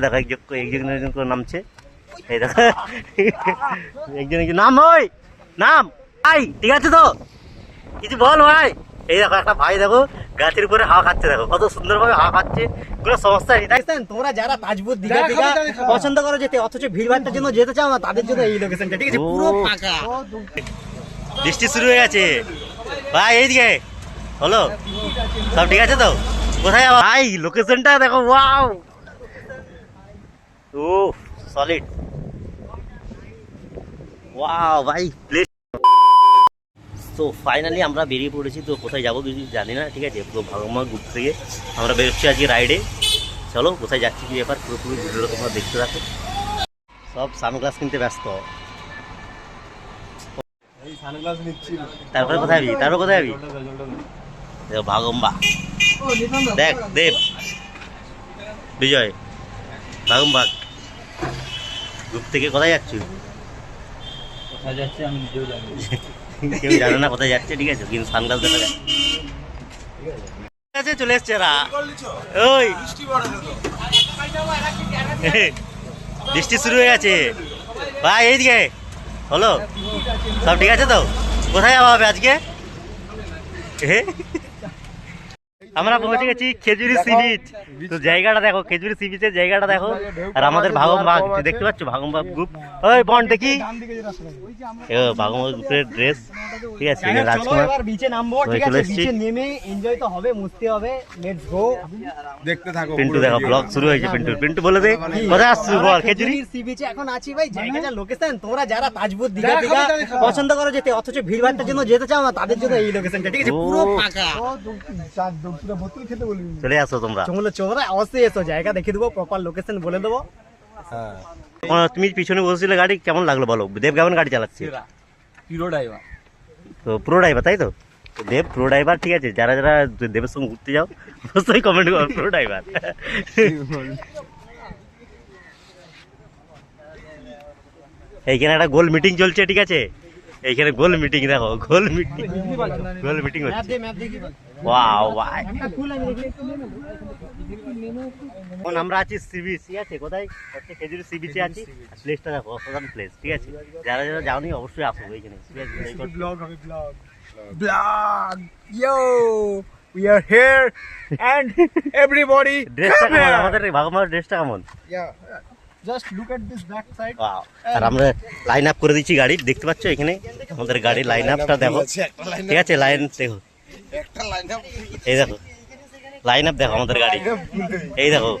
দেখো একজন করে নামছে। এই দেখো একজন নাম, ওই নাম ভাই, ঠিক আছে তো, কিছু বল ভাই। এই দেখো একটা ভাই, দেখো গাছের উপরে হাওয়া খাচ্ছে, দেখো কত সুন্দর ভাবে হাওয়া খাচ্ছে, কোনো সমস্যা নেই। তোমরা যারা তাজপুর দীঘা পছন্দ করো যেতে, অথচ ভিড় ভাড়টার জন্য যেতে চাও না, তাদের জন্য এই লোকেশনটা, ঠিক আছে, পুরো ফাঁকা। বৃষ্টি শুরু হয়ে গেছে ভাই, এইদিকে হলো সব ঠিক আছে তো? কোথায় যাবো ভাই? লোকেশনটা দেখো, ওয়াও, ও সলিড, ওয়াও ভাই প্লেস। তো ফাইনালি আমরা বেরিয়ে পড়েছি। তো কোথায় যাবো কিছু জানি না, ঠিক আছে, পুরো ভাগমা গ্রুপ থেকে আমরা বেরোচ্ছি আজকে রাইডে। চলো কোথায় যাচ্ছি কি ব্যাপার, পুরোপুরি ভিডিওটা তোমরা দেখতে থাকো। সব সানগ্লাস কিনতে ব্যস্ত। তারপরে কোথায় যাবি? দেখো ভাগম্বা, দেখ দেব, বিজয়, ভাগমবাগ গ্রুপ থেকে কোথায় যাচ্ছি? কোথায় যাচ্ছে আমি নিজেও জানি কেউ জানে না কোথায় যাচ্ছে, ঠিক আছে, কিন্তু সানগ্লাস দেখা যায়। ঠিক আছে, চলে এসছে এরা। ওই বৃষ্টি শুরু হয়ে গেছে ভাই, এইদিকে হলো সব ঠিক আছে তো? কোথায় যাওয়া হবে আজকে? আমরা পৌঁছে গেছি খেজুরি সি বিচ। তো জায়গাটা দেখো, খেজুরি সি বিচের জায়গাটা দেখো, আর আমাদের ভাগমবাগ দেখতে পাচ্ছ, ভাগমবাগ গ্রুপ। ওই বন্ড দেখি, ভাগমবাগ গ্রুপের ড্রেস, ঠিক আছে, রাজকুমার। বিচে নামবো, ঠিক আছে, বিচে নেমে এনজয় তো হবে, মস্তি হবে, লেটস গো, দেখতে থাকো। পিন্টু দেখো ব্লগ শুরু হয়েছে। পিন্টু বলে দে কোথায় আসছিস বল। খেজুরি সি বিচে এখন আছি ভাই, জায়গাটা লোকেশন, তোমরা যারা তাজপুর দীঘা পছন্দ করো যেতে, অথচ ভিড় ভাড়টার জন্য যেতে চাও না, তাদের জন্য এই লোকেশনটা, ঠিক আছে, পুরো ফাঁকা। চলে আসো তোমরা, তোমরা অবশ্যই এসো, জায়গা দেখে দেবো, প্রপার লোকেশন বলে দেবো। তুমি পিছনে বসেছিলে, গাড়ি কেমন লাগলো বলো? দেব কেমন গাড়ি চালাচ্ছে? Hero driver. তো প্রো ড্রাইভার, তাই তো? দেব প্রো ড্রাইভার, ঠিক আছে, যারা যারা দেবের সঙ্গে ঘুরতে যাও অবশ্যই কমেন্ট করো প্রো ড্রাইভার। এইখানে একটা গোল মিটিং চলছে, ঠিক আছে, এইখানে গোল মিটিং দেখো, গোল মিটিং হচ্ছে। ওয়াও ভাই, এখন আমরা আছি সি বিচ, ঠিক আছে, কোথায় হচ্ছে খেজুরি সি বিচে আছি। প্লেসটা দেখো, অসাধারণ প্লেস, ঠিক আছে, যারা যারা যাওনি অবশ্যই আসো এইখানে, ঠিক আছে। Blog yo, we are here and everybody ড্রেসটা কেমন আমাদের? ভাগমার ড্রেসটা কেমন? just look at this back side. Wow, আর আমরা লাইন আপ করে দিচ্ছি গাড়ি, দেখতে পাচ্ছ এখানে আমাদের গাড়ির লাইন আপটা দেখো, ঠিক আছে, লাইন দেখো, একটা লাইন আপ, এই দেখো লাইন আপ দেখো আমাদের গাড়ি, এই দেখো।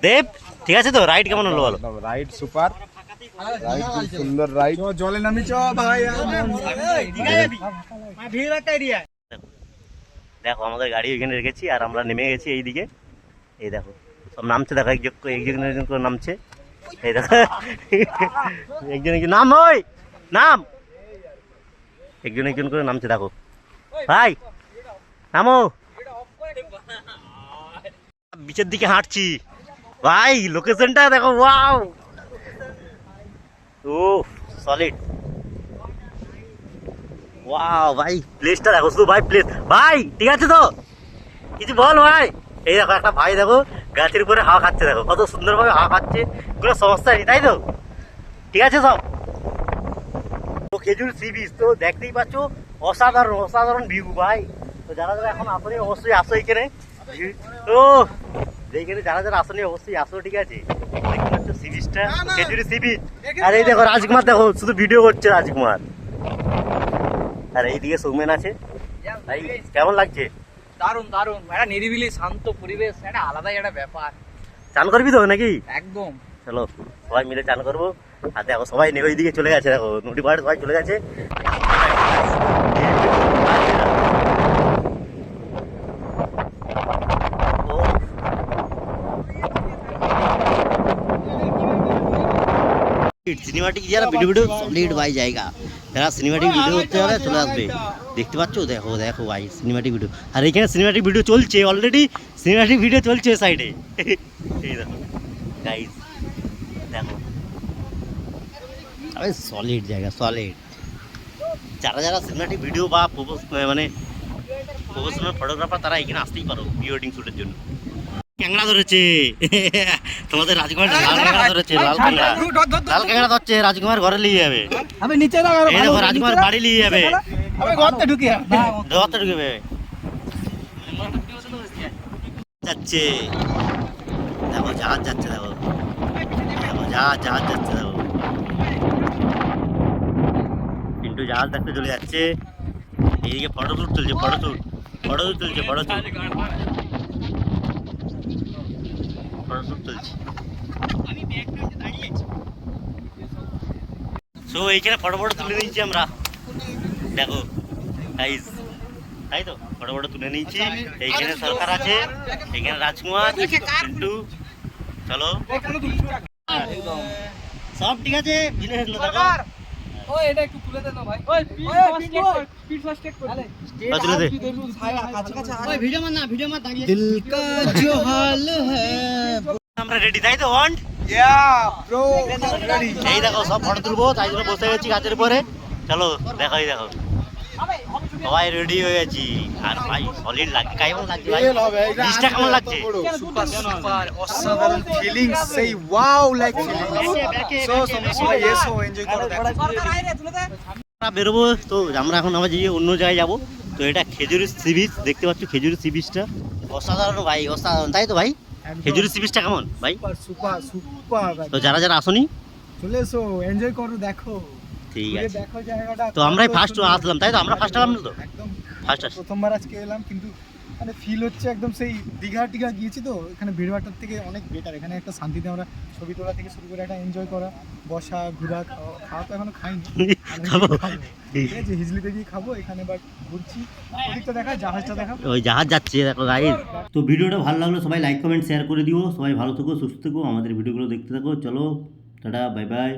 দেব ঠিক আছে তো? রাইড কেমন হলো বলো? রাইড সুপার, রাইড খুব সুন্দর রাইড। জলে নামি চ ভাই, ভিড় একটা এরিয়া। দেখো আমাদের গাড়ি ওইখানে রেখেছি, আর আমরা নেমে গেছি এইদিকে। এই দেখো সব নামছে, দেখো একজন করে নামছে। এই দেখো একজন নাম, ওই নাম, একজন করে নামছে, দেখো ভাই নামো। বিচের দিকে হাঁটছি ভাই, লোকেশনটা দেখো, ওয়াও, ও সলিড, ওয়াও ভাই প্লেসটা দেখো শুধু ভাই, প্লেস ভাই, ঠিক আছে তো, কিছু বল ভাই। এই দেখো একটা ভাই, দেখো গাছের উপরে হাওয়া খাচ্ছে, দেখো কত সুন্দর ভাবে হাওয়া খাচ্ছে, কোনো সমস্যা নেই, তাই তো? ঠিক আছে সব। তো খেজুর সি বিচ তো দেখতেই পাচ্ছ, অসাধারণ ভিউ ভাই। তো যারা যারা এখন আসনি অবশ্যই আসো এখানে। তো এইখানে যারা যারা আসনি অবশ্যই আসো, ঠিক আছে। দেখতে পাচ্ছ সি বিচটা, খেজুরি সি বিচ। আর এই দেখো রাজকুমার, দেখো শুধু ভিডিও করছে রাজকুমার। আর এইদিকে সৌমেন আছে। ভাই কেমন লাগছে? দারুন দারুন, একটা নিরিবিলি শান্ত পরিবেশ, একটা আলাদাই একটা ব্যাপার। চান করবি তো নাকি? একদম, চলো সবাই মিলে চান করবো। আর দেখো সবাই ওই দিকে চলে গেছে, দেখো নদী পাড়ে সবাই চলে গেছে। সিনেমাটিক যারা ভিডিও সলিড ভাই জায়গা, যারা সিনেমাটিক ভিডিও করতে যাবে চলে আসবে। দেখতে পাচ্ছ, দেখো দেখো ভাই সিনেমাটিক ভিডিও। আর এখানে সিনেমাটিক ভিডিও চলছে অলরেডি, সিনেমাটিক ভিডিও চলছে সাইডে। এই দেখো গাইস, দেখো আরে সলিড জায়গা, সলিড। যারা যারা সিনেমাটিক ভিডিও বা মানে প্রফেশনাল ফটোগ্রাফার, তারা এখানে আসতেই পারো প্রি ওয়েডিং শ্যুটের জন্য। ক্যাংড়া ধরেছে তোমাদের রাজকুমার লাল ক্যাংড়া ধরেছে, লাল ক্যাংড়া, লাল ক্যাংড়া ধরছে। রাজকুমার ঘরে নিয়ে যাবে, আমি নিচে না এই দেখো রাজকুমার বাড়ি নিয়ে যাবে, আমি গর্তে ঢুকি ঘরতে ঢুকবে যাচ্ছে। দেখো জাহাজ যাচ্ছে, দেখো দেখো জাহাজ যাচ্ছে, দেখো কিন্তু জাহাজ দেখতে চলে যাচ্ছে। এইদিকে ফটোশুট চলছে, ফটোশুট চলছে, ফটোশুট চলছে। সো এইখানে ফটো তুলে নিয়েছি আমরা, দেখো গাইস, তাই তো ফটো তুলে নিয়েছি। এইখানে সরকার আছে, এইখানে রাজকুমার, চিন্টু, চলো সব ঠিক আছে। ওই এটা একটু তুলে দে না ভাই। ওই স্পিড ফাস্ট টেক কর। তুলে দে। ওই ভিডিও মার না, ভিডিও মার দাঁড়িয়ে। দিল কা जो हाल है আমরা রেডি, তাই তো ওয়ান এই দেখো সব ফটো তুলবো, তাই জন্য বসে গেছি গাছের উপরে। চলো দেখো, এই দেখো সবাই রেডি হয়ে গেছি। আর ভাই সলিড লাগছে, কেমন লাগছে ভাই? জিনিসটা কেমন লাগছে? সুপার অসাধারণ ফিলিংস, সেই ওয়াও লাইক ফিলিংস। সো সবাই এসো এনজয় করো। আমরা বেরোবো তো, আমরা এখন আবার যে অন্য জায়গায় যাবো। তো এটা খেজুরি সি বিচ, দেখতে পাচ্ছ খেজুরি সি বিচটা অসাধারণ ভাই, অসাধারণ, তাই তো ভাই? খেজুরি সি বিচটা কেমন ভাই? Super super. তো যারা যারা আসনি চলে এসো, এনজয় করো, দেখো, ঠিক ঘুরে আছে। দেখো জায়গাটা। তো আমরাই ফার্স্ট আসলাম, তাই তো? আমরা ফার্স্ট আসলাম তো, একদম ফার্স্ট আসলাম। প্রথমবার আজকে এলাম, কিন্তু মানে ফিল হচ্ছে একদম সেই দীঘা টিঘা গিয়েছি তো, এখানে ভিড়ভাট্টার থেকে অনেক বেটার। এখানে একটা শান্তিতে আমরা ছবি তোলা থেকে শুরু করে একটা এনজয় করা, বসা ঘোরা, খাওয়া তো এখনো খাইনি, খাবো। ঠিক আছে, হিজলিতে গিয়ে খাবো। এখানে বাট ঘুরছি, ওদিকটা দেখা, জাহাজটা দেখা। ওই জাহাজ যাচ্ছে, দেখো গাইস। তো ভিডিওটা ভালো লাগলো সবাই লাইক কমেন্ট শেয়ার করে দিও। সবাই ভালো থেকো, সুস্থ থেকো, আমাদের ভিডিওগুলো দেখতে থাকো। চলো টাটা, বাই বাই।